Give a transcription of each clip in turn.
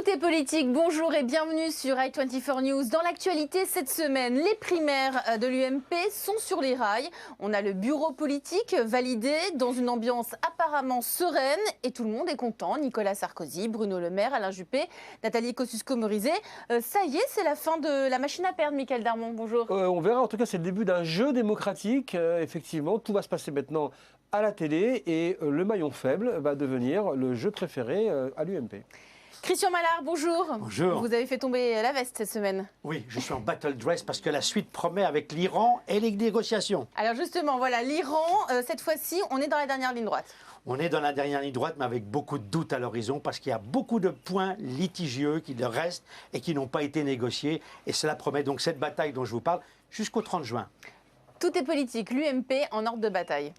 Tout est politique, bonjour et bienvenue sur i24 News. Dans l'actualité cette semaine, les primaires de l'UMP sont sur les rails. On a le bureau politique validé dans une ambiance apparemment sereine et tout le monde est content. Nicolas Sarkozy, Bruno Le Maire, Alain Juppé, Nathalie Kosciusko-Morizet. Ça y est, c'est la fin de la machine à perdre, Mickaël Darmon, bonjour. On verra, en tout cas c'est le début d'un jeu démocratique. Effectivement, tout va se passer maintenant à la télé et le maillon faible va devenir le jeu préféré à l'UMP. Christian Mallard, bonjour. Bonjour. Vous avez fait tomber la veste cette semaine. Oui, je suis en battle dress parce que la suite promet avec l'Iran et les négociations. Alors justement, voilà, l'Iran, cette fois-ci, on est dans la dernière ligne droite. On est dans la dernière ligne droite, mais avec beaucoup de doutes à l'horizon, parce qu'il y a beaucoup de points litigieux qui restent et qui n'ont pas été négociés. Et cela promet donc cette bataille dont je vous parle jusqu'au 30 juin. Tout est politique, l'UMP en ordre de bataille.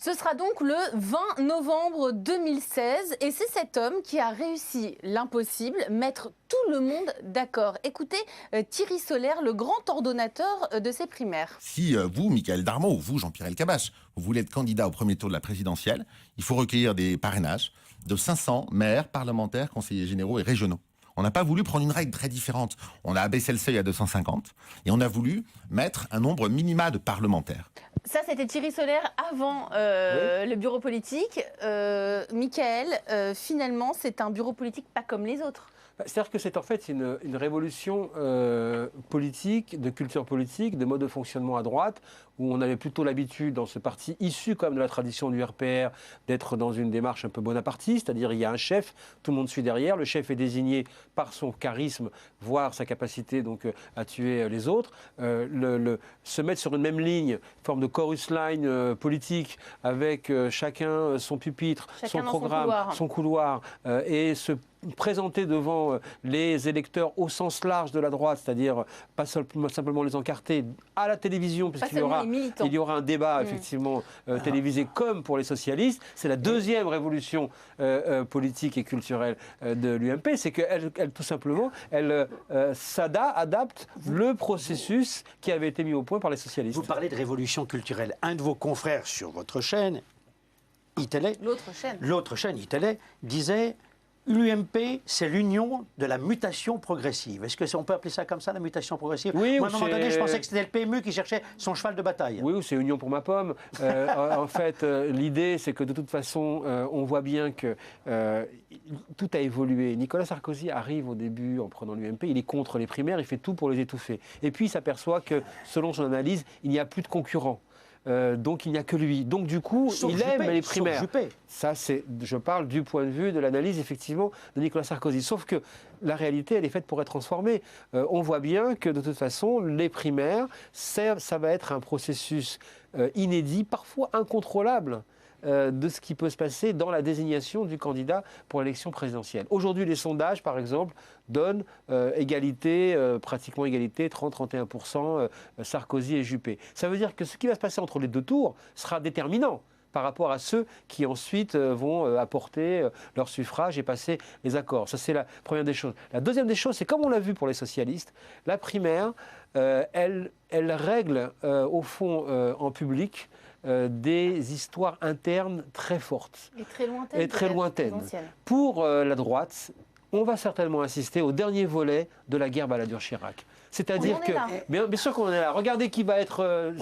Ce sera donc le 20 novembre 2016 et c'est cet homme qui a réussi l'impossible, mettre tout le monde d'accord. Écoutez Thierry Solère, le grand ordonnateur de ces primaires. Si vous, Mickaël Darmon, ou vous, Jean-Pierre Elkabbach, vous voulez être candidat au premier tour de la présidentielle, il faut recueillir des parrainages de 500 maires, parlementaires, conseillers généraux et régionaux. On n'a pas voulu prendre une règle très différente. On a abaissé le seuil à 250 et on a voulu mettre un nombre minima de parlementaires. Ça, c'était Thierry Solère avant le bureau politique. Mickaël, finalement, c'est un bureau politique pas comme les autres. C'est-à-dire que c'est en fait une révolution politique, de culture politique, de mode de fonctionnement à droite, où on avait plutôt l'habitude, dans ce parti issu quand même de la tradition du RPR, d'être dans une démarche un peu bonapartiste, c'est-à-dire il y a un chef, tout le monde suit derrière, le chef est désigné par son charisme, voire sa capacité donc à tuer les autres. Se mettre sur une même ligne, forme de chorus line politique, avec chacun son pupitre, son programme, son couloir, et se présenter devant les électeurs au sens large de la droite, c'est-à-dire pas simplement les encarter à la télévision, puisqu'il y aura un débat effectivement télévisé comme pour les socialistes. C'est la deuxième révolution politique et culturelle de l'UMP, c'est qu'elle tout simplement, elle adapte le processus qui avait été mis au point par les socialistes. Vous parlez de révolution culturelle. Un de vos confrères sur votre chaîne, iTélé, l'autre chaîne, iTélé, disait: l'UMP, c'est l'union de la mutation progressive. Est-ce qu'on peut appeler ça comme ça, la mutation progressive? Oui, moi, à un moment donné, je pensais que c'était le PMU qui cherchait son cheval de bataille. Oui, ou c'est union pour ma pomme. En fait, l'idée, c'est que de toute façon, on voit bien que tout a évolué. Nicolas Sarkozy arrive au début en prenant l'UMP, il est contre les primaires, il fait tout pour les étouffer. Et puis, il s'aperçoit que, selon son analyse, il n'y a plus de concurrents. Donc il n'y a que lui. Donc du coup, il aime les primaires. Ça, je parle du point de vue de l'analyse effectivement de Nicolas Sarkozy. Sauf que la réalité, elle est faite pour être transformée. On voit bien que de toute façon, les primaires, ça va être un processus inédit, parfois incontrôlable, de ce qui peut se passer dans la désignation du candidat pour l'élection présidentielle. Aujourd'hui, les sondages, par exemple, donnent égalité, pratiquement égalité, 30-31%, Sarkozy et Juppé. Ça veut dire que ce qui va se passer entre les deux tours sera déterminant par rapport à ceux qui ensuite vont apporter leur suffrage et passer les accords. Ça, c'est la première des choses. La deuxième des choses, c'est comme on l'a vu pour les socialistes, la primaire, elle règle au fond en public des histoires internes très fortes. Et très lointaines. Pour la droite, on va certainement assister au dernier volet de la guerre Balladur-Chirac. C'est-à-dire que, bien sûr qu'on en est là. Regardez qui va être,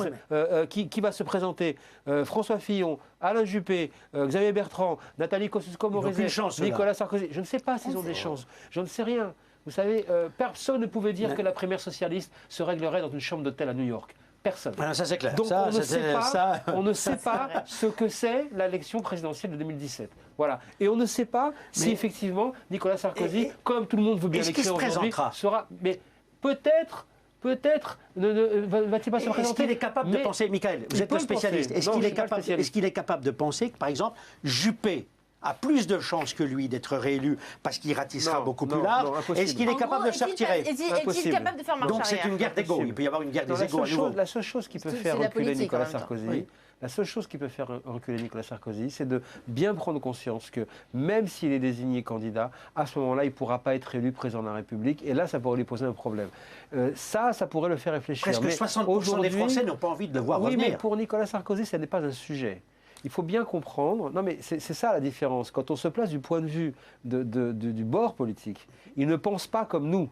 qui va se présenter. François Fillon, Alain Juppé, Xavier Bertrand, Nathalie Kosciusko-Morizet, Nicolas Sarkozy. Je ne sais pas s'ils ont des chances. Je ne sais rien. Vous savez, personne ne pouvait dire que la primaire socialiste se réglerait dans une chambre d'hôtel à New York. Personne. Alors ça c'est clair. Donc on ne sait pas ce que c'est l'élection présidentielle de 2017. Voilà. Et on ne sait pas si effectivement Nicolas Sarkozy, comme tout le monde veut bien l'écrire aujourd'hui, sera... Mais peut-être va-t-il pas se présenter. Est-ce qu'il est capable de penser, Mickaël, vous êtes le spécialiste, est-ce qu'il est capable de penser que par exemple Juppé a plus de chances que lui d'être réélu parce qu'il ratissera beaucoup plus large? Est-ce qu'il est capable de se retirer? Est-il capable de faire marche arrière? Donc c'est une guerre d'ego. Il peut y avoir une guerre des égos à nouveau. La seule chose qui peut faire reculer Nicolas Sarkozy, la seule chose qui peut faire reculer Nicolas Sarkozy, c'est de bien prendre conscience que même s'il est désigné candidat, à ce moment-là, il ne pourra pas être élu président de la République. Et là, ça pourrait lui poser un problème. Ça pourrait le faire réfléchir. Presque 60% des Français n'ont pas envie de le voir revenir. Oui, mais pour Nicolas Sarkozy, ce n'est pas un sujet. il faut bien comprendre, non mais c'est ça la différence, quand on se place du point de vue du bord politique, il ne pense pas comme nous.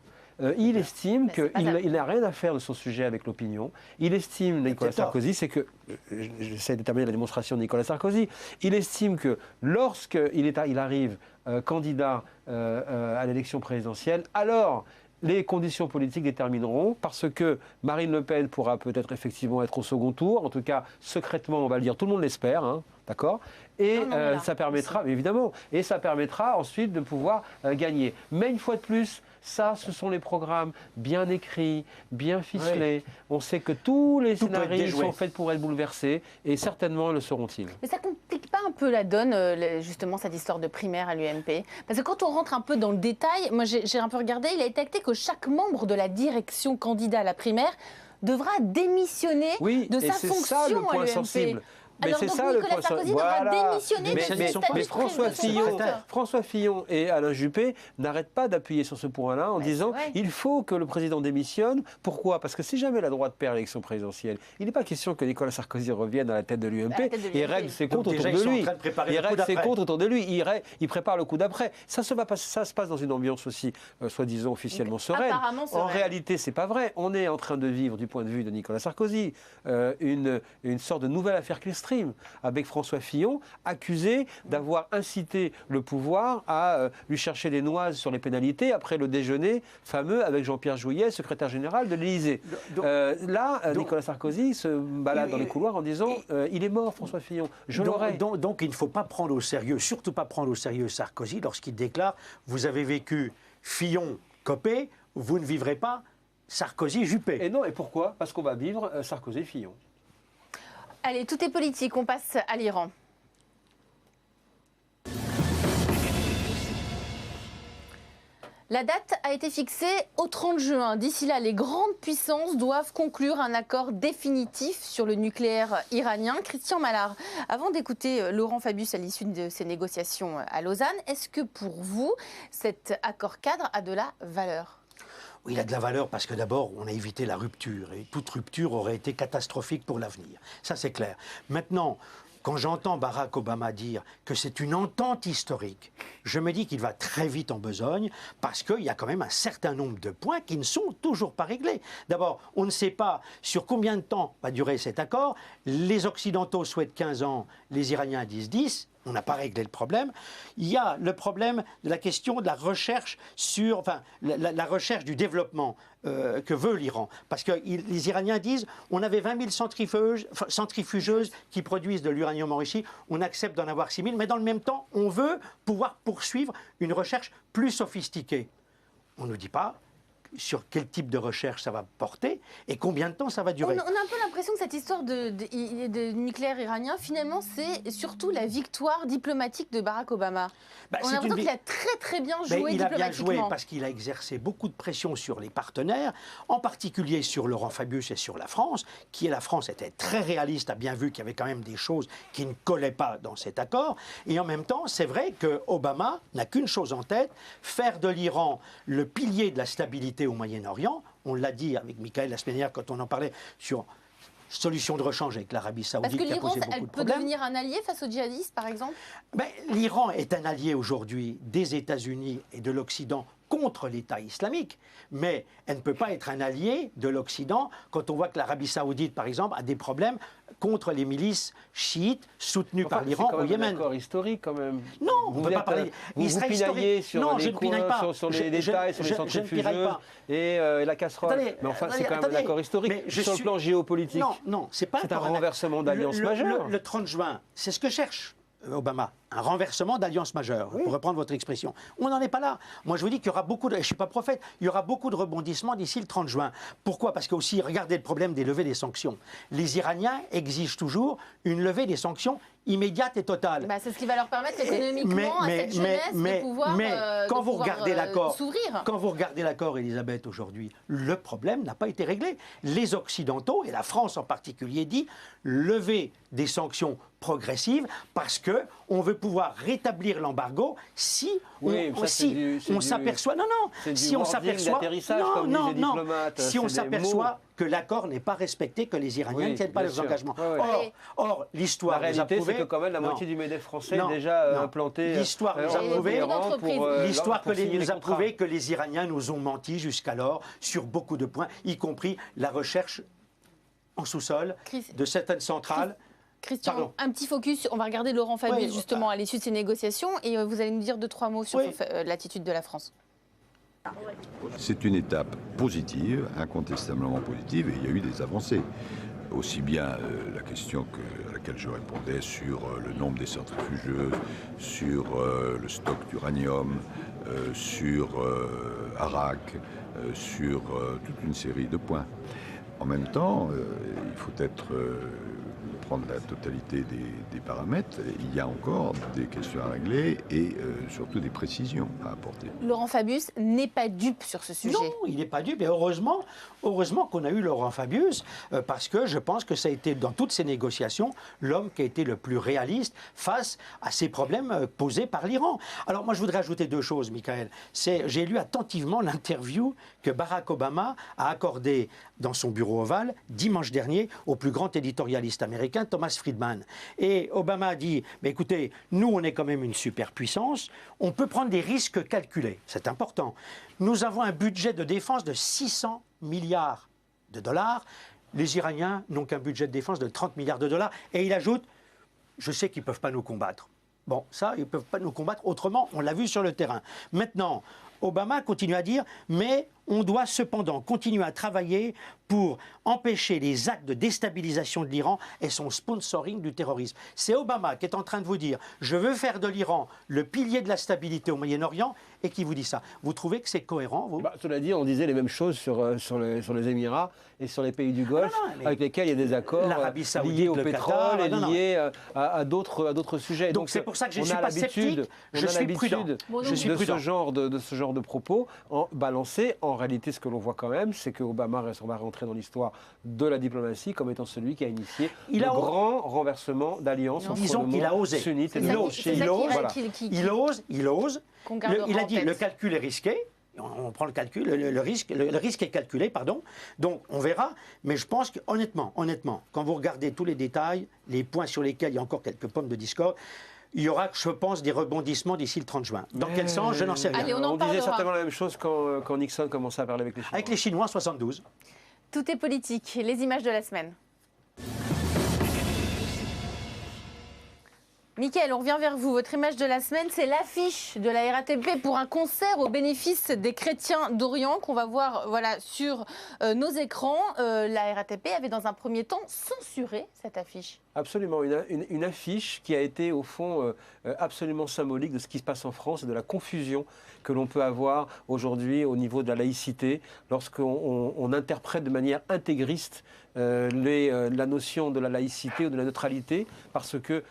Il estime qu'il n'a rien à faire de son sujet avec l'opinion. Il estime, Nicolas Sarkozy, c'est que, j'essaie de terminer la démonstration de Nicolas Sarkozy, il estime que lorsqu'il arrive candidat à l'élection présidentielle, alors les conditions politiques détermineront, parce que Marine Le Pen pourra peut-être effectivement être au second tour, en tout cas secrètement, on va le dire, tout le monde l'espère, hein, d'accord ? Et ça permettra, évidemment, et ça permettra ensuite de pouvoir gagner. Mais une fois de plus, ça, ce sont les programmes bien écrits, bien ficelés. Oui. On sait que tous les scénarios sont faits pour être bouleversés, et certainement le seront-ils. Mais ça complique pas un peu la donne, justement, cette histoire de primaire à l'UMP? Parce que quand on rentre un peu dans le détail, moi j'ai un peu regardé, il a été acté que chaque membre de la direction candidat à la primaire devra démissionner de sa fonction à l'UMP. Oui, et c'est ça le point sensible. Mais c'est ça le point Sarkozy devra démissionner mais François Fillon et Alain Juppé n'arrêtent pas d'appuyer sur ce point-là en disant il faut que le président démissionne. Pourquoi? Parce que si jamais la droite perd l'élection présidentielle, il n'est pas question que Nicolas Sarkozy revienne à la tête de l'UMP et règle ses comptes autour de lui. Il règle ses comptes autour de lui. Il prépare le coup d'après. Ça se passe dans une ambiance aussi, soi-disant officiellement sereine. En réalité, c'est pas vrai. On est en train de vivre, du point de vue de Nicolas Sarkozy, une sorte de nouvelle affaire Clearstream, avec François Fillon, accusé d'avoir incité le pouvoir à lui chercher des noises sur les pénalités après le déjeuner fameux avec Jean-Pierre Jouyet, secrétaire général de l'Élysée. Nicolas Sarkozy se balade dans les couloirs en disant il est mort François Fillon, je l'aurai. Donc il ne faut pas prendre au sérieux, surtout pas prendre au sérieux Sarkozy lorsqu'il déclare vous avez vécu Fillon, Copé, vous ne vivrez pas Sarkozy-Juppé. Et non, et pourquoi? Parce qu'on va vivre Sarkozy-Fillon. Allez, tout est politique, on passe à l'Iran. La date a été fixée au 30 juin. D'ici là, les grandes puissances doivent conclure un accord définitif sur le nucléaire iranien. Christian Mallard, avant d'écouter Laurent Fabius à l'issue de ces négociations à Lausanne, est-ce que pour vous, cet accord cadre a de la valeur ? Oui, il a de la valeur parce que d'abord, on a évité la rupture. Et toute rupture aurait été catastrophique pour l'avenir. Ça, c'est clair. Maintenant, quand j'entends Barack Obama dire que c'est une entente historique, je me dis qu'il va très vite en besogne parce qu'il y a quand même un certain nombre de points qui ne sont toujours pas réglés. D'abord, on ne sait pas sur combien de temps va durer cet accord. Les Occidentaux souhaitent 15 ans, les Iraniens disent 10. On n'a pas réglé le problème. Il y a le problème de la question de la recherche sur, la recherche du développement que veut l'Iran. Parce que les Iraniens disent, on avait 20 000 centrifugeuses qui produisent de l'uranium enrichi, on accepte d'en avoir 6 000, mais dans le même temps, on veut pouvoir poursuivre une recherche plus sophistiquée. On ne nous dit pas sur quel type de recherche ça va porter et combien de temps ça va durer. On a un peu l'impression que cette histoire de nucléaire iranien, finalement, c'est surtout la victoire diplomatique de Barack Obama. On a l'impression qu'il a très très bien joué diplomatiquement. Il a bien joué parce qu'il a exercé beaucoup de pression sur les partenaires, en particulier sur Laurent Fabius et sur la France, la France était très réaliste, a bien vu qu'il y avait quand même des choses qui ne collaient pas dans cet accord. Et en même temps, c'est vrai que Obama n'a qu'une chose en tête, faire de l'Iran le pilier de la stabilité au Moyen-Orient. On l'a dit avec Michael la semaine dernière quand on en parlait sur solution de rechange avec l'Arabie Saoudite qui a posé beaucoup de problèmes. Parce que l'Iran, elle peut devenir un allié face aux djihadistes, par exemple? L'Iran est un allié aujourd'hui des États-Unis et de l'Occident contre l'État islamique, mais elle ne peut pas être un allié de l'Occident quand on voit que l'Arabie Saoudite, par exemple, a des problèmes contre les milices chiites soutenues par l'Iran au Yémen. C'est un accord historique quand même. Non, on ne peut pas parler. Vous pinaillez sur les détails, sur les centrifugeuses et la casserole. Attendez, mais enfin, c'est quand même un accord historique. Sur le plan géopolitique, non, c'est pas un renversement d'alliance majeure. Le 30 juin, c'est ce que cherche Obama, un renversement d'alliance majeure, pour reprendre votre expression. On n'en est pas là. Moi, je vous dis qu'il y aura beaucoup de... Je ne suis pas prophète, il y aura beaucoup de rebondissements d'ici le 30 juin. Pourquoi? Parce que aussi, regardez le problème des levées des sanctions. Les Iraniens exigent toujours une levée des sanctions immédiate et totale. C'est ce qui va leur permettre économiquement à cette jeunesse de pouvoir quand vous regardez l'accord, s'ouvrir. Quand vous regardez l'accord, Elisabeth, aujourd'hui, le problème n'a pas été réglé. Les Occidentaux, et la France en particulier, dit lever des sanctions progressives parce qu'on veut pouvoir rétablir l'embargo si Oui, on, ça, si c'est on du- s'apperçoit. Non, non. Si on s'aperçoit. Si on s'aperçoit que l'accord n'est pas respecté, que les Iraniens ne tiennent pas leurs engagements. Or, l'histoire La nous a réalité, prouvé. c'est que quand même la Non. moitié du MEDEF français Non, est déjà non. implanté. L'histoire nous a en prouvé. Iran pour, L'histoire pour signer les nous a contrats. prouvé que les Iraniens nous ont menti jusqu'alors sur beaucoup de points, y compris la recherche en sous-sol de certaines centrales. Christian, Pardon. un petit focus. On va regarder Laurent Fabius Oui, justement à l'issue de ces négociations et vous allez nous dire 2-3 mots sur Oui. l'attitude de la France. C'est une étape positive, incontestablement positive, et il y a eu des avancées. Aussi bien la question à laquelle je répondais sur le nombre des centrifugeuses, sur le stock d'uranium, sur Arak, sur toute une série de points. En même temps, il faut prendre la totalité des paramètres. Il y a encore des questions à régler et surtout des précisions à apporter. Laurent Fabius n'est pas dupe sur ce sujet. Non, il n'est pas dupe. Et heureusement qu'on a eu Laurent Fabius, parce que je pense que ça a été, dans toutes ces négociations, l'homme qui a été le plus réaliste face à ces problèmes posés par l'Iran. Alors moi, je voudrais ajouter 2 choses, Michael. J'ai lu attentivement l'interview que Barack Obama a accordée dans son bureau ovale dimanche dernier au plus grand éditorialiste américain, Thomas Friedman. Et Obama a dit, mais écoutez, nous, on est quand même une superpuissance, on peut prendre des risques calculés, c'est important. Nous avons un budget de défense de 600 milliards de dollars. Les Iraniens n'ont qu'un budget de défense de 30 milliards de dollars. Et il ajoute, je sais qu'ils ne peuvent pas nous combattre. Bon, ça, ils ne peuvent pas nous combattre autrement, on l'a vu sur le terrain. Maintenant, Obama continue à dire, mais on doit cependant continuer à travailler pour empêcher les actes de déstabilisation de l'Iran et son sponsoring du terrorisme. C'est Obama qui est en train de vous dire « Je veux faire de l'Iran le pilier de la stabilité au Moyen-Orient » et qui vous dit ça. Vous trouvez que c'est cohérent, vous? Cela dit, on disait les mêmes choses sur les Émirats et sur les pays du Golfe, avec lesquels il y a des accords liés au pétrole et liés à d'autres sujets. Donc c'est pour ça que je ne suis pas sceptique, je suis prudent. De ce genre de propos balancés. En réalité, ce que l'on voit quand même, c'est qu'Obama va rentrer dans l'histoire de la diplomatie comme étant celui qui a initié le grand renversement d'alliance entre le monde sunnite et le monde chiite. Il ose. Il a dit le calcul est risqué. On prend le calcul, le risque est calculé, pardon. Donc on verra. Mais je pense qu'honnêtement, quand vous regardez tous les détails, les points sur lesquels il y a encore quelques pommes de discorde, il y aura, je pense, des rebondissements d'ici le 30 juin. Dans quel sens, je n'en sais rien. Allez, on disait certainement la même chose quand Nixon commençait à parler avec les Chinois. Avec les Chinois en 72. Tout est politique. Les images de la semaine. Mickaël, on revient vers vous. Votre image de la semaine, c'est l'affiche de la RATP pour un concert au bénéfice des chrétiens d'Orient qu'on va voir sur nos écrans. La RATP avait dans un premier temps censuré cette affiche. Absolument, une affiche qui a été au fond absolument symbolique de ce qui se passe en France et de la confusion que l'on peut avoir aujourd'hui au niveau de la laïcité lorsqu'on interprète de manière intégriste la notion de la laïcité ou de la neutralité, parce que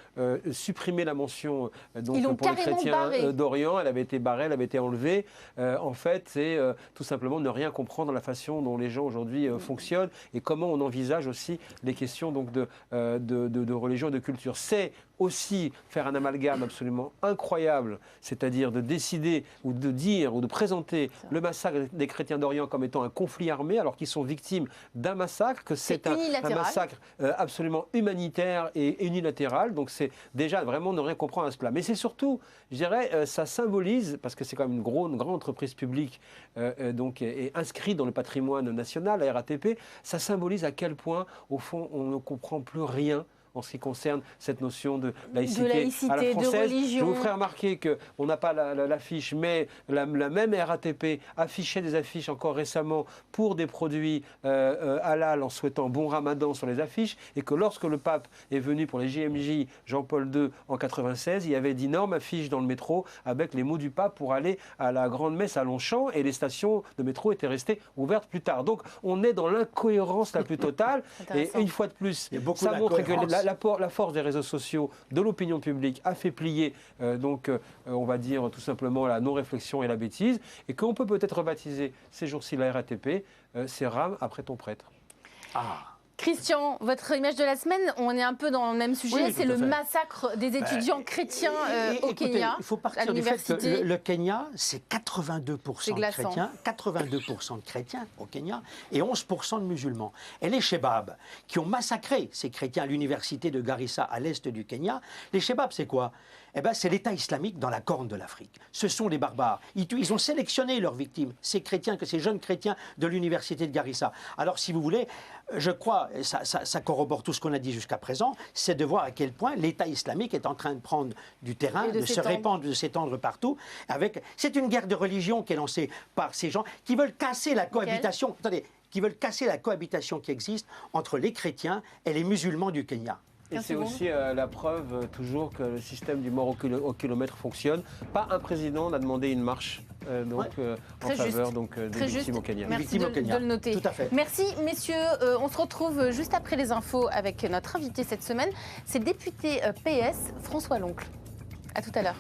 supprimer la mention pour les chrétiens d'Orient, elle avait été barrée, elle avait été enlevée. En fait, c'est tout simplement ne rien comprendre de la façon dont les gens aujourd'hui fonctionnent et comment on envisage aussi les questions de religion et de culture. C'est aussi faire un amalgame absolument incroyable, c'est-à-dire de décider ou de dire ou de présenter le massacre des chrétiens d'Orient comme étant un conflit armé alors qu'ils sont victimes d'un massacre, que c'est un massacre absolument humanitaire et unilatéral. Donc c'est déjà vraiment ne rien comprendre à ce plat. Mais c'est surtout, je dirais, ça symbolise, parce que c'est quand même une grande entreprise publique et inscrite dans le patrimoine national, la RATP, ça symbolise à quel point, au fond, on ne comprend plus rien en ce qui concerne cette notion de laïcité à la française. De religion. Je vous ferai remarquer qu'on n'a pas l'affiche, mais la même RATP affichait des affiches encore récemment pour des produits halal en souhaitant bon ramadan sur les affiches, et que lorsque le pape est venu pour les JMJ Jean-Paul II en 96, il y avait d'énormes affiches dans le métro avec les mots du pape pour aller à la grande messe à Longchamp, et les stations de métro étaient restées ouvertes plus tard. Donc on est dans l'incohérence la plus totale, et une fois de plus, ça montre que la force des réseaux sociaux, de l'opinion publique, a fait plier, on va dire tout simplement la non-réflexion et la bêtise, et qu'on peut peut-être rebaptiser ces jours-ci la RATP, c'est rame après ton prêtre. Christian, votre image de la semaine, on est un peu dans le même sujet, Oui, c'est tout à le fait. massacre des étudiants chrétiens au Écoutez, Kenya. il faut à partir du fait que l'université. le Kenya, c'est 82% de glaçant. chrétiens, 82% de chrétiens au Kenya et 11% de musulmans. Et les Shebabs, qui ont massacré ces chrétiens à l'université de Garissa, à l'est du Kenya, les Shebabs, c'est quoi? Eh ben, c'est l'État islamique dans la corne de l'Afrique. Ce sont les barbares. Ils ont sélectionné leurs victimes, ces chrétiens, ces jeunes chrétiens de l'université de Garissa. Alors, si vous voulez, je crois, ça corrobore tout ce qu'on a dit jusqu'à présent, c'est de voir à quel point l'État islamique est en train de prendre du terrain, de se répandre, de s'étendre partout. C'est une guerre de religion qui est lancée par ces gens qui veulent casser la cohabitation. Attendez, qui veulent casser la cohabitation qui existe entre les chrétiens et les musulmans du Kenya. Et c'est aussi la preuve toujours que le système du mort au kilomètre fonctionne. Pas un président n'a demandé une marche en faveur des victimes au Kenya. Merci de le noter. Tout à fait. Merci messieurs. On se retrouve juste après les infos avec notre invité cette semaine. C'est le député PS François Loncle. À tout à l'heure.